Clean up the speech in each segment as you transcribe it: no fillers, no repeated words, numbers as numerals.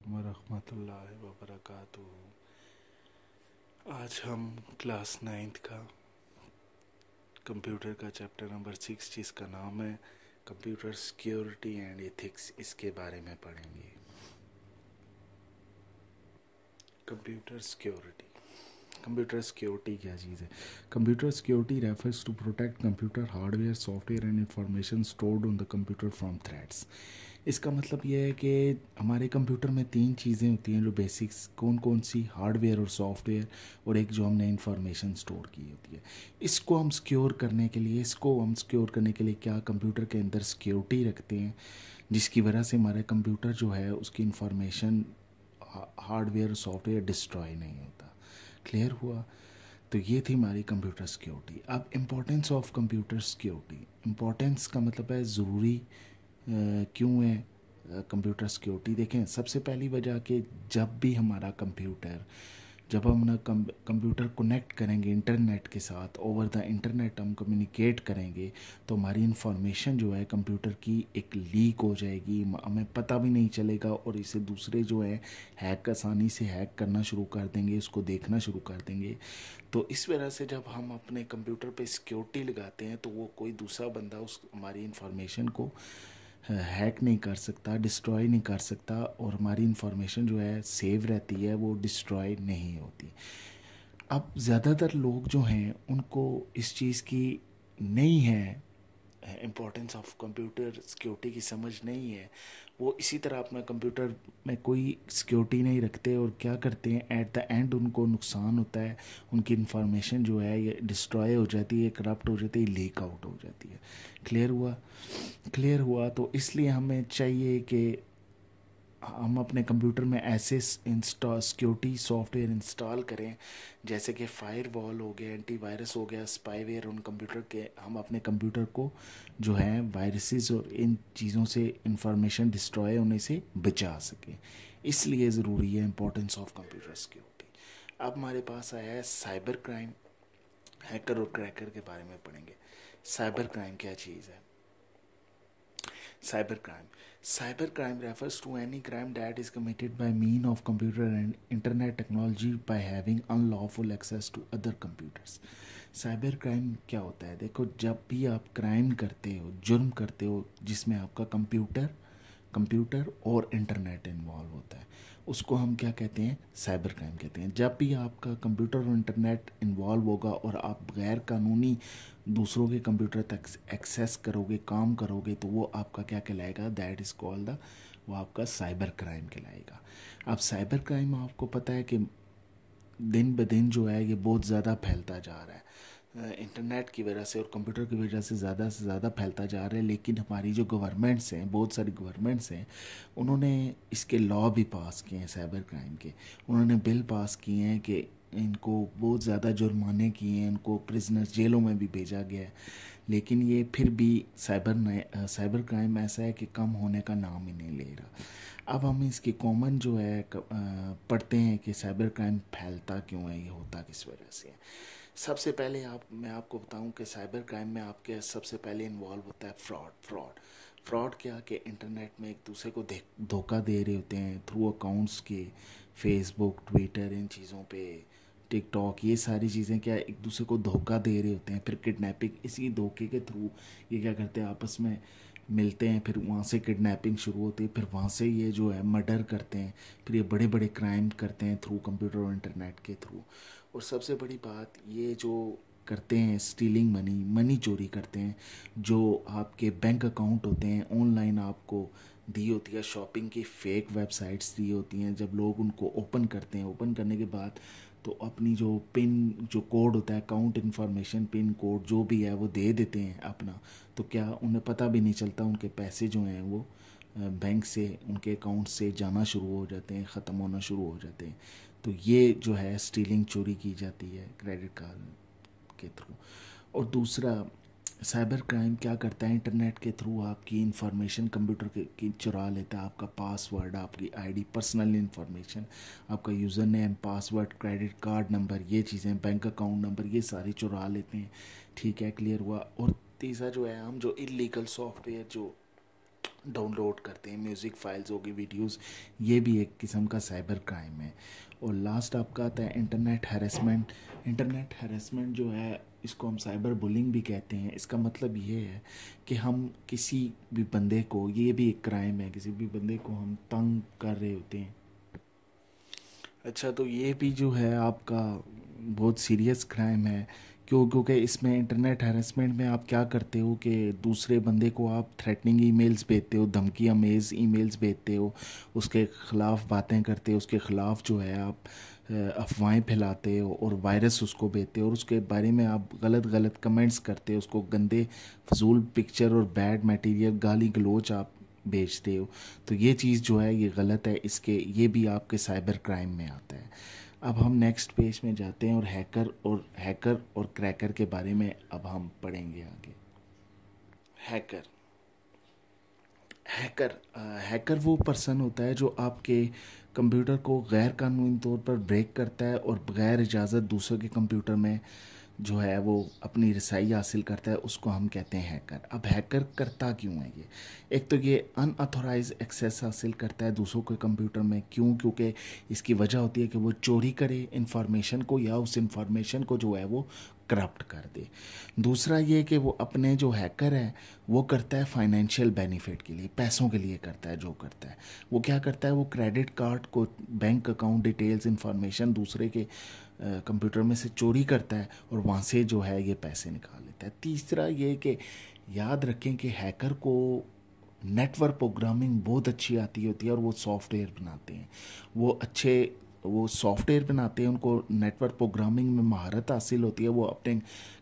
वरहमतुल्लाहि वबरकातुहू। आज हम क्लास 9th का कंप्यूटर का चैप्टर नंबर 6 जिसका नाम है कंप्यूटर सिक्योरिटी एंड एथिक्स, इसके बारे में पढ़ेंगे। कंप्यूटर सिक्योरिटी क्या चीज़ है? Computer security refers to protect computer hardware, software and information stored on the computer from threats. इसका मतलब ये है कि हमारे कंप्यूटर में 3 चीज़ें होती हैं जो बेसिक्स, कौन कौन सी? हार्डवेयर और सॉफ्टवेयर, और एक जो हमने इंफॉर्मेशन स्टोर की होती है। इसको हम सिक्योर करने के लिए क्या कंप्यूटर के अंदर सिक्योरिटी रखते हैं, जिसकी वजह से हमारा कंप्यूटर जो है उसकी इंफॉर्मेशन, हार्डवेयर और सॉफ्टवेयर डिस्ट्रॉय नहीं होता। क्लियर हुआ? तो ये थी हमारी कंप्यूटर सिक्योरिटी। अब importance of computer security. Importance का मतलब है ज़रूरी क्यों है कंप्यूटर सिक्योरिटी। देखें, सबसे पहली वजह कि जब हम ना कंप्यूटर कनेक्ट करेंगे इंटरनेट के साथ, ओवर द इंटरनेट हम कम्युनिकेट करेंगे, तो हमारी इन्फॉर्मेशन जो है कंप्यूटर की एक लीक हो जाएगी, हमें पता भी नहीं चलेगा, और इसे दूसरे जो है आसानी से हैक करना शुरू कर देंगे, उसको देखना शुरू कर देंगे। तो इस वजह से जब हम अपने कंप्यूटर पे सिक्योरिटी लगाते हैं तो वो कोई दूसरा बंदा उस हमारी इन्फॉर्मेशन को हैक नहीं कर सकता, डिस्ट्रॉय नहीं कर सकता, और हमारी इन्फॉर्मेशन जो है सेव रहती है, वो डिस्ट्रॉय नहीं होती। अब ज़्यादातर लोग जो हैं उनको इस चीज़ की नहीं है, इम्पोर्टेंस ऑफ कंप्यूटर सिक्योरिटी की समझ नहीं है। वो इसी तरह अपना कंप्यूटर में कोई सिक्योरिटी नहीं रखते, और क्या करते हैं, एट द एंड उनको नुकसान होता है, उनकी इन्फॉर्मेशन जो है ये डिस्ट्रॉय हो जाती है, करप्ट हो जाती है, लीक आउट हो जाती है। क्लियर हुआ? तो इसलिए हमें चाहिए कि हम अपने कंप्यूटर में ऐसे सिक्योरिटी सॉफ्टवेयर इंस्टॉल करें, जैसे कि फायरवॉल हो गया, एंटीवायरस हो गया, स्पाईवेयर। उन कंप्यूटर के हम अपने कंप्यूटर को जो है वायरसेस और इन चीज़ों से इंफॉर्मेशन डिस्ट्रॉय होने से बचा सकें। इसलिए ज़रूरी है इंपॉर्टेंस ऑफ कंप्यूटर सिक्योरिटी। अब हमारे पास आया है साइबर क्राइम। हैकर और क्रैकर के बारे में पढ़ेंगे। साइबर क्राइम क्या चीज़ है? Cyber crime refers to any crime that is committed by means of computer and internet technology by having unlawful access to other computers. Cyber crime क्या होता है? देखो, जब भी आप क्राइम करते हो, जुर्म करते हो, जिसमें आपका कंप्यूटर और इंटरनेट इन्वॉल्व होता है, उसको हम क्या कहते हैं? साइबर क्राइम कहते हैं। जब भी आपका कंप्यूटर और इंटरनेट इन्वॉल्व होगा और आप गैर कानूनी दूसरों के कंप्यूटर तक एक्सेस करोगे, काम करोगे, तो वो आपका क्या कहलाएगा? दैट इज़ कॉल्ड वो आपका साइबर क्राइम कहलाएगा। अब साइबर क्राइम आपको पता है कि दिन ब दिन जो है ये बहुत ज़्यादा फैलता जा रहा है, इंटरनेट की वजह से और कंप्यूटर की वजह से ज़्यादा फैलता जा रहा है। लेकिन हमारी जो गवर्नमेंट्स हैं, बहुत सारी गवर्नमेंट्स हैं, उन्होंने इसके लॉ भी पास किए हैं साइबर क्राइम के। उन्होंने बिल पास किए हैं कि इनको बहुत ज़्यादा जुर्माने किए हैं, इनको प्रिजनर्स जेलों में भी भेजा गया है। लेकिन ये फिर भी साइबर क्राइम ऐसा है कि कम होने का नाम ही नहीं ले रहा। अब हम इसकी कॉमन जो है पढ़ते हैं कि साइबर क्राइम फैलता क्यों है, ये होता किस वजह से है। सबसे पहले मैं आपको बताऊं कि साइबर क्राइम में आपके सबसे पहले इन्वॉल्व होता है फ्रॉड क्या कि इंटरनेट में एक दूसरे को धोखा दे रहे होते हैं थ्रू अकाउंट्स के, फेसबुक, ट्विटर, इन चीज़ों पे, टिकटॉक, ये सारी चीज़ें क्या एक दूसरे को धोखा दे रहे होते हैं। फिर किडनैपिंग, इसी धोखे के थ्रू ये क्या करते हैं, आपस में मिलते हैं, फिर वहाँ से किडनैपिंग शुरू होती है, फिर वहाँ से ये जो है मर्डर करते हैं, फिर ये बड़े बड़े क्राइम करते हैं थ्रू कंप्यूटर और इंटरनेट के थ्रू। और सबसे बड़ी बात, ये जो करते हैं स्टीलिंग मनी चोरी करते हैं। जो आपके बैंक अकाउंट होते हैं, ऑनलाइन आपको दी होती है शॉपिंग की फेक वेबसाइट्स दी होती हैं, जब लोग उनको ओपन करते हैं, ओपन करने के बाद तो अपनी जो कोड होता है, अकाउंट इन्फॉर्मेशन, पिन कोड जो भी है वो दे देते हैं अपना। तो क्या उन्हें पता भी नहीं चलता, उनके पैसे जो हैं वो बैंक से, उनके अकाउंट से जाना शुरू हो जाते हैं, ख़त्म होना शुरू हो जाते हैं। तो ये जो है स्टीलिंग, चोरी की जाती है क्रेडिट कार्ड के थ्रू। और दूसरा, साइबर क्राइम क्या करता है, इंटरनेट के थ्रू आपकी इंफॉर्मेशन कंप्यूटर की चुरा लेता है। आपका पासवर्ड, आपकी आईडी, पर्सनल इंफॉर्मेशन, आपका user name, password, credit card number, ये चीज़ें, बैंक अकाउंट नंबर, ये सारी चुरा लेते हैं। ठीक है, क्लियर हुआ? और तीसरा जो है, हम जो इलीगल सॉफ्टवेयर जो डाउनलोड करते हैं, म्यूज़िक फाइल्स होगी, वीडियोस, ये भी एक किस्म का साइबर क्राइम है। और लास्ट आपका आता है इंटरनेट हैरेसमेंट। इंटरनेट हैरेसमेंट जो है इसको हम साइबर बुलिंग भी कहते हैं। इसका मतलब ये है कि हम किसी भी बंदे को, ये भी एक क्राइम है, किसी भी बंदे को हम तंग कर रहे होते हैं। अच्छा, तो ये भी जो है आपका बहुत सीरियस क्राइम है। क्योंकि इसमें इंटरनेट हैरेसमेंट में आप क्या करते हो कि दूसरे बंदे को आप थ्रेटनिंग ईमेल्स भेजते हो, धमकी अमेज ईमेल्स भेजते हो, उसके ख़िलाफ़ बातें करते हो, उसके ख़िलाफ़ जो है आप अफवाहें फैलाते हो और वायरस उसको भेजते हो, और उसके बारे में आप गलत गलत कमेंट्स करते हो, उसको गंदे फजूल पिक्चर और बैड मटेरियल, गाली गलोच आप बेचते हो। तो ये चीज़ जो है ये गलत है, इसके ये भी आपके साइबर क्राइम में आता है। अब हम नेक्स्ट पेज में जाते हैं और हैकर और क्रैकर के बारे में अब हम पढ़ेंगे आगे। हैकर हैकर हैकर वो पर्सन होता है जो आपके कंप्यूटर को गैर कानूनी तौर पर ब्रेक करता है और बगैर इजाज़त दूसरों के कंप्यूटर में जो है वो अपनी रसाई हासिल करता है, उसको हम कहते हैं हैकर। अब हैकर करता क्यों है ये? एक तो ये अनऑथोराइज एक्सेस हासिल करता है दूसरों के कंप्यूटर में। क्यों? क्योंकि इसकी वजह होती है कि वो चोरी करे इंफॉर्मेशन को, या उस इंफॉर्मेशन को जो है वो करप्ट कर दे। दूसरा ये कि वो अपने जो हैकर है वो करता है फाइनेंशियल बेनिफिट के लिए, पैसों के लिए करता है। जो करता है वो क्या करता है, वो क्रेडिट कार्ड को, बैंक अकाउंट डिटेल्स, इंफॉर्मेशन दूसरे के कंप्यूटर में से चोरी करता है और वहाँ से जो है ये पैसे निकाल लेता है। तीसरा ये कि याद रखें कि हैकर को नेटवर्क प्रोग्रामिंग बहुत अच्छी आती होती है और वो सॉफ्टवेयर बनाते हैं, वो सॉफ्टवेयर बनाते हैं, उनको नेटवर्क प्रोग्रामिंग में महारत हासिल होती है। वो अपने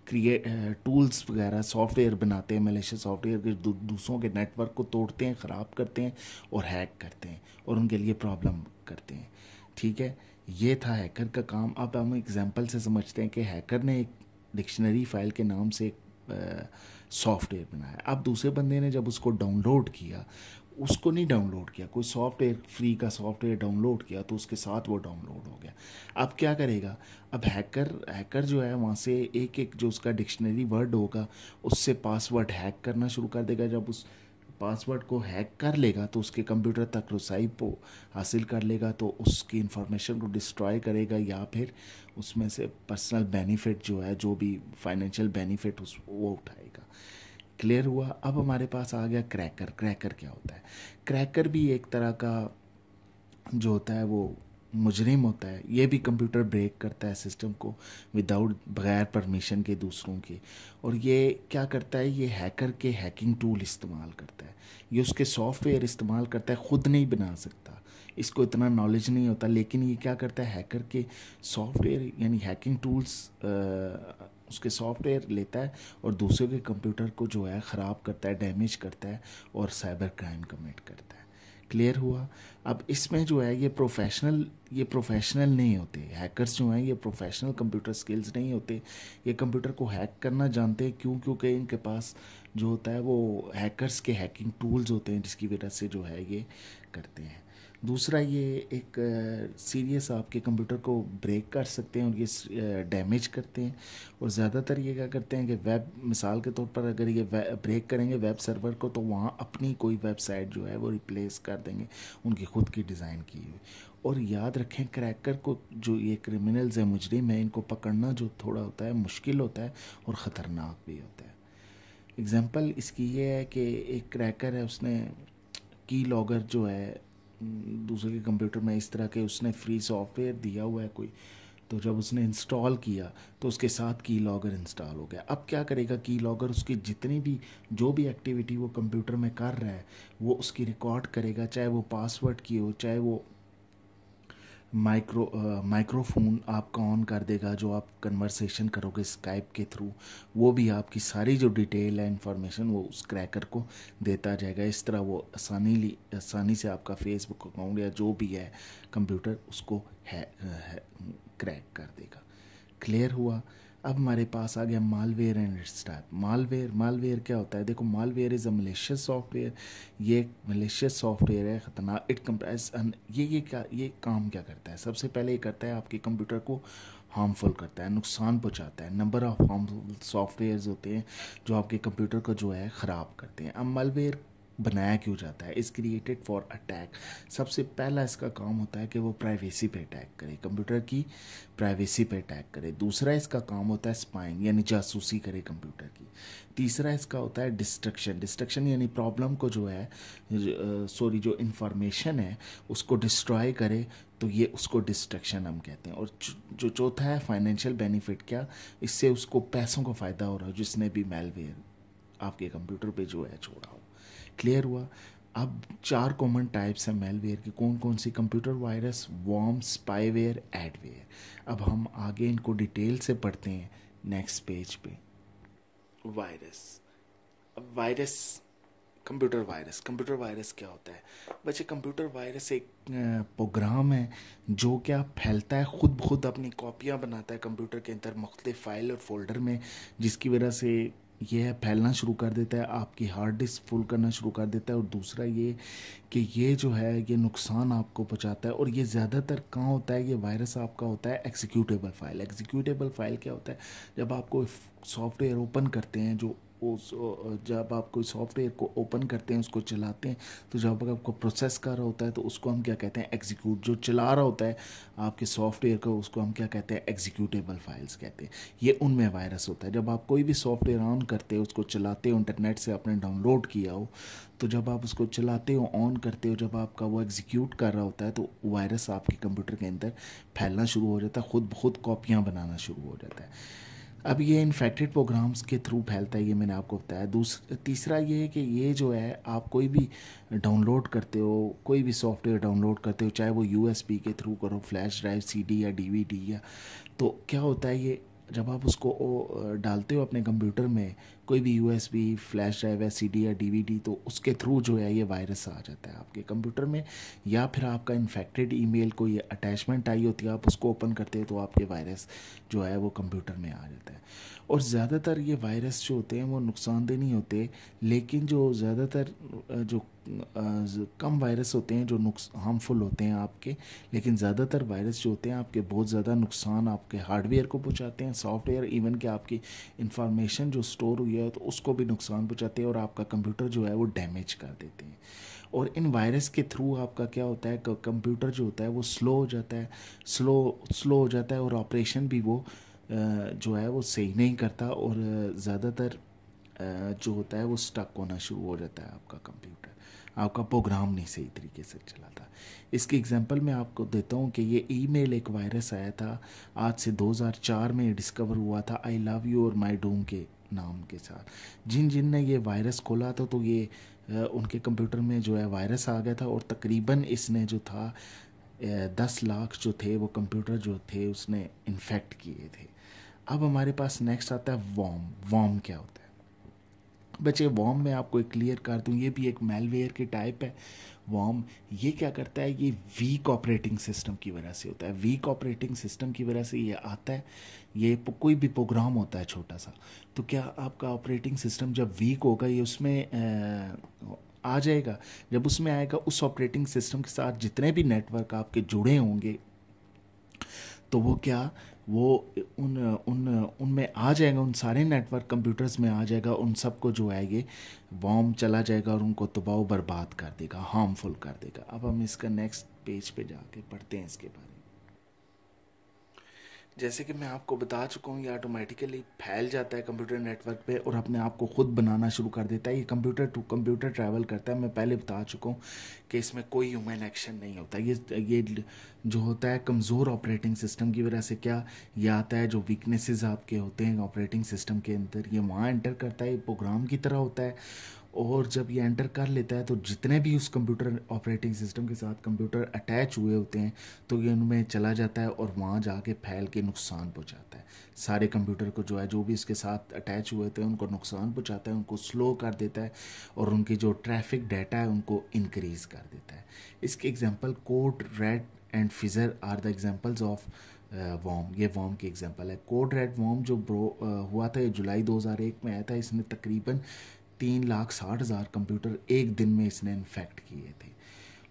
क्रिएट टूल्स वगैरह सॉफ्टवेयर बनाते हैं, मलेशिया सॉफ्टवेयर के दूसरों के नेटवर्क को तोड़ते हैं, ख़राब करते हैं और हैक करते हैं और उनके लिए प्रॉब्लम करते हैं। ठीक है, ये था हैकर का काम। अब हम एग्जांपल से समझते हैं कि हैकर ने एक डिक्शनरी फाइल के नाम से एक सॉफ्टवेयर बनाया। अब दूसरे बंदे ने जब उसको डाउनलोड किया, उसको नहीं डाउनलोड किया, कोई सॉफ्टवेयर फ्री का सॉफ्टवेयर डाउनलोड किया तो उसके साथ वो डाउनलोड हो गया। अब क्या करेगा? अब हैकर जो है वहाँ से एक एक जो उसका डिक्शनरी वर्ड होगा उससे पासवर्ड हैक करना शुरू कर देगा। जब उस पासवर्ड को हैक कर लेगा तो उसके कंप्यूटर तक रसाई हासिल कर लेगा, तो उसकी इंफॉर्मेशन को डिस्ट्रॉय करेगा या फिर उसमें से पर्सनल बेनिफिट जो है, जो भी फाइनेंशियल बेनिफिट वो उठाएगा। क्लियर हुआ? अब हमारे पास आ गया क्रैकर। क्रैकर क्या होता है? क्रैकर भी एक तरह का जो होता है वो मुजरिम होता है। ये भी कंप्यूटर ब्रेक करता है सिस्टम को विदाउट, बगैर परमिशन के दूसरों के। और ये क्या करता है, ये हैकर के हैकिंग टूल इस्तेमाल करता है, ये उसके सॉफ्टवेयर इस्तेमाल करता है, ख़ुद नहीं बना सकता, इसको इतना नॉलेज नहीं होता। लेकिन ये क्या करता है, हैकर के सॉफ्टवेयर यानी हैकिंग टूल्स उसके सॉफ्टवेयर लेता है और दूसरे के कंप्यूटर को जो है ख़राब करता है, डैमेज करता है और साइबर क्राइम कमिट करता है। क्लियर हुआ? अब इसमें जो है ये प्रोफेशनल नहीं होते हैकर्स जो हैं, ये प्रोफेशनल कंप्यूटर स्किल्स नहीं होते। ये कंप्यूटर को हैक करना जानते हैं। क्यों? क्योंकि इनके पास जो होता है वो हैकर्स के हैकिंग टूल्स होते हैं, जिसकी वजह से जो है ये करते हैं। दूसरा, ये एक सीरियस आपके कंप्यूटर को ब्रेक कर सकते हैं और ये डैमेज करते हैं। और ज़्यादातर ये क्या करते हैं कि वेब, मिसाल के तौर पर अगर ये ब्रेक करेंगे वेब सर्वर को, तो वहाँ अपनी कोई वेबसाइट जो है वो रिप्लेस कर देंगे उनकी खुद की डिज़ाइन की हुई। और याद रखें, क्रैकर को, जो ये क्रिमिनल्स हैं, मुजरिम हैं, इनको पकड़ना जो थोड़ा होता है मुश्किल होता है और ख़तरनाक भी होता है। एग्ज़ाम्पल इसकी ये है कि एक क्रैकर है, उसने की लॉगर जो है दूसरे के कंप्यूटर में इस तरह के उसने फ्री सॉफ्टवेयर दिया हुआ है कोई, तो जब उसने इंस्टॉल किया तो उसके साथ की लॉगर इंस्टॉल हो गया। अब क्या करेगा, की लॉगर उसकी जितनी भी जो भी एक्टिविटी वो कंप्यूटर में कर रहा है वो उसकी रिकॉर्ड करेगा, चाहे वो पासवर्ड की हो, चाहे वो माइक्रोफोन आपका ऑन कर देगा, जो आप कन्वर्सेशन करोगे स्काइप के थ्रू, वो भी आपकी सारी जो डिटेल है, इंफॉर्मेशन, वो उस क्रैकर को देता जाएगा। इस तरह वो आसानी से आपका फेसबुक अकाउंट या जो भी है कंप्यूटर उसको क्रैक कर देगा। क्लियर हुआ? अब हमारे पास आ गया malware and it's type. Malware क्या होता है? देखो, malware is a malicious software. ये मलेशियस सॉफ्टवेयर है, ख़तरनाक। इट कंप्राइज ये काम क्या करता है? सबसे पहले ये करता है आपके कंप्यूटर को हार्मफुल करता है, नुकसान पहुंचाता है। नंबर ऑफ़ हार्मफुल सॉफ्टवेयर्स होते हैं जो आपके कंप्यूटर को जो है ख़राब करते हैं। अब मालवेयर बनाया क्यों जाता है, इज़ क्रिएटेड फॉर अटैक। सबसे पहला इसका काम होता है कि वो प्राइवेसी पे अटैक करे, कंप्यूटर की प्राइवेसी पे अटैक करे। दूसरा इसका काम होता है स्पाइंग, यानी जासूसी करे कंप्यूटर की। तीसरा इसका होता है डिस्ट्रक्शन। डिस्ट्रक्शन यानी प्रॉब्लम को जो है जो इंफॉर्मेशन है उसको डिस्ट्रॉय करे, तो ये उसको डिस्ट्रक्शन हम कहते हैं। और जो चौथा है फाइनेंशियल बेनिफिट, क्या इससे उसको पैसों का फ़ायदा हो रहा है जिसने भी मेलवेयर आपके कंप्यूटर पे जो है छोड़ा हो। क्लियर हुआ। अब 4 कॉमन टाइप्स हैं मेलवेयर की। कौन कौन सी? Computer virus, worm, spyware, adware. अब हम आगे इनको डिटेल से पढ़ते हैं नेक्स्ट पेज पे। वायरस। अब वायरस, कंप्यूटर वायरस क्या होता है बच्चे? कंप्यूटर वायरस एक प्रोग्राम है जो क्या फैलता है, खुद ब खुद अपनी कॉपियाँ बनाता है कंप्यूटर के अंदर मुख्तलिफ फाइल और फोल्डर में, जिसकी वजह से ये फैलना शुरू कर देता है, आपकी हार्ड डिस्क फुल करना शुरू कर देता है। और दूसरा ये कि ये जो है ये नुकसान आपको पहुंचाता है। और ये ज़्यादातर कहाँ होता है? ये वायरस आपका होता है एग्जीक्यूटेबल फाइल। एग्जीक्यूटेबल फाइल क्या होता है? जब आप कोई सॉफ्टवेयर ओपन करते हैं, जो उस जब आप कोई सॉफ्टवेयर को ओपन करते हैं, उसको चलाते हैं, तो जब आपको प्रोसेस कर रहा होता है तो उसको हम क्या कहते हैं? एग्जीक्यूट। जो चला रहा होता है आपके सॉफ्टवेयर को, उसको हम क्या कहते हैं? एग्जीक्यूटेबल फाइल्स कहते हैं। ये उनमें वायरस होता है। जब आप कोई भी सॉफ्टवेयर ऑन करते हो, उसको चलाते हो, इंटरनेट से आपने डाउनलोड किया हो, तो जब आप उसको चलाते हो, ऑन करते हो, जब आपका वो एग्जीक्यूट कर रहा होता है, तो वायरस आपके कंप्यूटर के अंदर फैलना शुरू हो जाता है, खुद ब खुद कॉपियाँ बनाना शुरू हो जाता है। अब ये इन्फेक्टेड प्रोग्राम्स के थ्रू फैलता है, ये मैंने आपको बताया। तीसरा ये है कि ये जो है आप कोई भी डाउनलोड करते हो, कोई भी सॉफ्टवेयर डाउनलोड करते हो, चाहे वो यूएसबी के थ्रू करो, फ्लैश ड्राइव, सीडी या डीवीडी, या तो क्या होता है, ये जब आप उसको डालते हो अपने कंप्यूटर में, कोई भी यूएसबी, फ्लैश ड्राइव या सीडी या डीवीडी, तो उसके थ्रू जो है ये वायरस आ जाता है आपके कंप्यूटर में। या फिर आपका इन्फेक्टेड ईमेल को ये अटैचमेंट आई होती है, आप उसको ओपन करते हो तो आपके वायरस जो है वो कंप्यूटर में आ जाता है। और ज़्यादातर ये वायरस जो होते हैं वो नुकसानदेह नहीं होते, लेकिन जो ज़्यादातर जो कम वायरस होते हैं जो हार्मफुल होते हैं आपके, लेकिन ज़्यादातर वायरस जो होते हैं आपके बहुत ज़्यादा नुकसान आपके हार्डवेयर को पहुंचाते हैं, सॉफ्टवेयर, इवन कि आपकी इंफॉर्मेशन जो स्टोर हुई है तो उसको भी नुकसान पहुंचाते हैं, और आपका कंप्यूटर जो है वो डैमेज कर देते हैं। और इन वायरस के थ्रू आपका क्या होता है, कंप्यूटर जो होता है वो स्लो हो जाता है, स्लो हो जाता है, और ऑपरेशन भी वो जो है वो सही नहीं करता, और ज़्यादातर जो होता है वो स्टक होना शुरू हो जाता है आपका कंप्यूटर, आपका प्रोग्राम नहीं सही तरीके से चलाता। इसकी एग्जांपल मैं आपको देता हूँ कि ये ईमेल एक वायरस आया था आज से 2004 में डिस्कवर हुआ था, आई लव यू और माई डूम के नाम के साथ। जिन जिन ने ये वायरस खोला था तो ये उनके कंप्यूटर में जो है वायरस आ गया था, और तकरीबन इसने जो था 10 लाख जो थे वो कंप्यूटर जो थे उसने इन्फेक्ट किए थे। अब हमारे पास नेक्स्ट आता है वॉर्म। वॉर्म क्या होता है बच्चे? वॉर्म में आपको एक क्लियर कर दूं, ये भी एक मेलवेयर की टाइप है। वॉर्म ये क्या करता है? ये वीक ऑपरेटिंग सिस्टम की वजह से होता है। वीक ऑपरेटिंग सिस्टम की वजह से ये आता है। ये कोई भी प्रोग्राम होता है छोटा सा, तो क्या आपका ऑपरेटिंग सिस्टम जब वीक होगा ये उसमें आ जाएगा। जब उसमें आएगा, उस ऑपरेटिंग सिस्टम के साथ जितने भी नेटवर्क आपके जुड़े होंगे, तो वो क्या, वो उन उन उनमें आ जाएगा, उन सारे नेटवर्क कंप्यूटर्स में आ जाएगा, उन सबको जो है ये वॉर्म चला जाएगा और उनको तबाह बर्बाद कर देगा, हार्मफुल कर देगा। अब हम इसका नेक्स्ट पेज पे जाके पढ़ते हैं इसके बारे में। जैसे कि मैं आपको बता चुका हूँ, ये ऑटोमेटिकली फैल जाता है कंप्यूटर नेटवर्क पे और अपने आप को खुद बनाना शुरू कर देता है। ये कंप्यूटर टू कंप्यूटर ट्रैवल करता है। मैं पहले बता चुका हूँ कि इसमें कोई ह्यूमन एक्शन नहीं होता। ये जो होता है कमज़ोर ऑपरेटिंग सिस्टम की वजह से क्या ये आता है, जो वीकनेसेस आपके होते हैं ऑपरेटिंग सिस्टम के अंदर, ये वहाँ एंटर करता है। ये प्रोग्राम की तरह होता है, और जब ये एंटर कर लेता है तो जितने भी उस कंप्यूटर ऑपरेटिंग सिस्टम के साथ कंप्यूटर अटैच हुए होते हैं तो ये उनमें चला जाता है और वहाँ जाके फैल के नुकसान पहुँचाता है। सारे कंप्यूटर को जो है, जो भी इसके साथ अटैच हुए थे उनको नुकसान पहुँचाता है, उनको स्लो कर देता है, और उनकी जो ट्रैफिक डाटा है उनको इंक्रीज़ कर देता है। इसके example Code Red and Fizzer are the examples of worm. ये वॉर्म की एग्जांपल है। कोड रेड वॉर्म जो हुआ था, ये जुलाई 2001 में आया था। इसने तकरीबन 3,60,000 कंप्यूटर एक दिन में इसने इन्फेक्ट किए थे।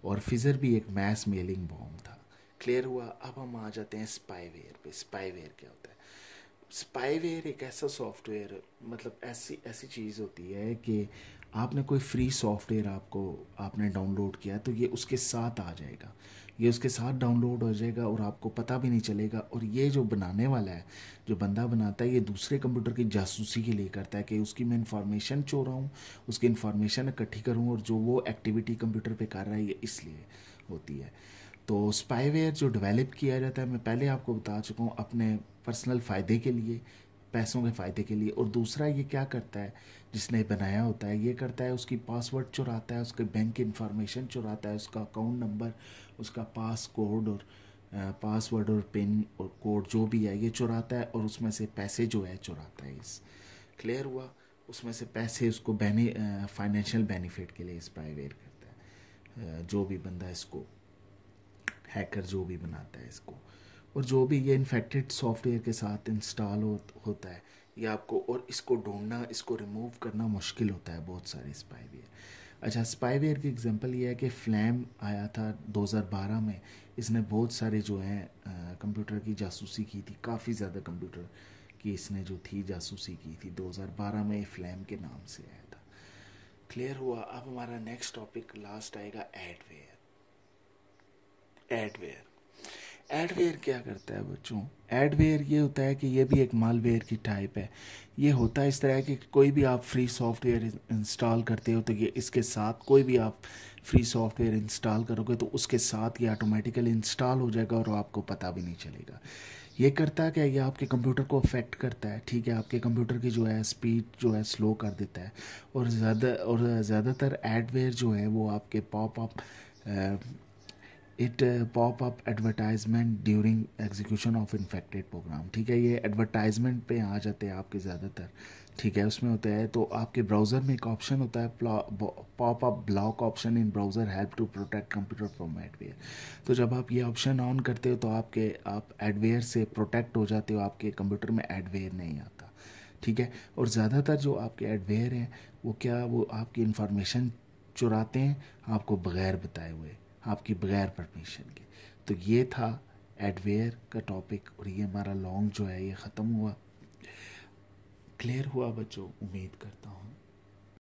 और फिजर भी एक मैस मेलिंग बॉम्ब था। क्लियर हुआ। अब हम आ जाते हैं स्पाईवेयर पे। स्पाईवेयर क्या होता है? स्पाईवेयर एक ऐसा सॉफ्टवेयर, मतलब ऐसी ऐसी चीज़ होती है कि आपने कोई फ्री सॉफ्टवेयर आपने डाउनलोड किया तो ये उसके साथ आ जाएगा, ये उसके साथ डाउनलोड हो जाएगा और आपको पता भी नहीं चलेगा। और ये जो बनाने वाला है, जो बंदा बनाता है, ये दूसरे कंप्यूटर की जासूसी के लिए करता है कि उसकी मैं इन्फॉर्मेशन चोराऊँ, उसकी इन्फॉर्मेशन इकट्ठी करूँ, और जो वो एक्टिविटी कंप्यूटर पे कर रहा है ये इसलिए होती है। तो स्पाईवेयर जो डेवलप किया जाता है, मैं पहले आपको बता चुका हूँ, अपने पर्सनल फ़ायदे के लिए, पैसों के फ़ायदे के लिए। और दूसरा ये क्या करता है, जिसने बनाया होता है, ये करता है उसकी पासवर्ड चुराता है, उसके बैंक की इन्फॉर्मेशन चुराता है, उसका अकाउंट नंबर, उसका पास कोड और पासवर्ड और पिन और कोड जो भी है ये चुराता है, और उसमें से पैसे जो है चुराता है। इस क्लियर हुआ? उसमें से पैसे उसको फाइनेंशियल बेनिफिट के लिए स्पाईवेयर करता है, जो भी बंदा इसको, हैकर जो भी बनाता है इसको। और जो भी ये इन्फेक्टेड सॉफ्टवेयर के साथ इंस्टॉल होता है ये आपको, और इसको ढूंढना, इसको रिमूव करना मुश्किल होता है, बहुत सारे स्पाईवेयर। अच्छा, स्पाईवेयर की एग्जांपल ये है कि फ्लैम आया था 2012 में, इसने बहुत सारे जो हैं कंप्यूटर की जासूसी की थी, काफ़ी ज़्यादा कंप्यूटर की इसने जो थी जासूसी की थी। 2012 में फ्लैम के नाम से आया था। क्लियर हुआ? अब हमारा नेक्स्ट टॉपिक लास्ट आएगा, एडवेयर। एडवेयर एडवेयर क्या करता है बच्चों? एडवेयर ये होता है कि ये भी एक मालवेयर की टाइप है। ये होता है इस तरह कि कोई भी आप फ्री सॉफ्टवेयर इंस्टॉल करते हो तो ये इसके साथ, कोई भी आप फ्री सॉफ्टवेयर इंस्टॉल करोगे तो उसके साथ ये ऑटोमेटिकली इंस्टॉल हो जाएगा और आपको पता भी नहीं चलेगा। ये करता है क्या, ये आपके कंप्यूटर को अफेक्ट करता है, ठीक है, आपके कंप्यूटर की जो है स्पीड जो है स्लो कर देता है। और ज़्यादातर एडवेयर जो है वो आपके pop up advertisement during execution of infected program, ठीक है, ये एडवर्टाइजमेंट पे आ जाते हैं आपके ज़्यादातर, ठीक है, उसमें होता है। तो आपके ब्राउज़र में एक ऑप्शन होता है, pop up block option in browser help to protect computer from adware. तो जब आप ये ऑप्शन ऑन करते हो तो आप एडवेयर से प्रोटेक्ट हो जाते हो, आपके कंप्यूटर में एडवेयर नहीं आता, ठीक है। और ज़्यादातर जो आपके एडवेयर हैं वो आपकी इंफॉर्मेशन चुराते हैं आपको बग़ैर बताए हुए, आपकी बग़ैर परमिशन के। तो ये था एडवेयर का टॉपिक, और ये हमारा लॉन्ग जो है ये ख़त्म हुआ। क्लियर हुआ बच्चों? उम्मीद करता हूँ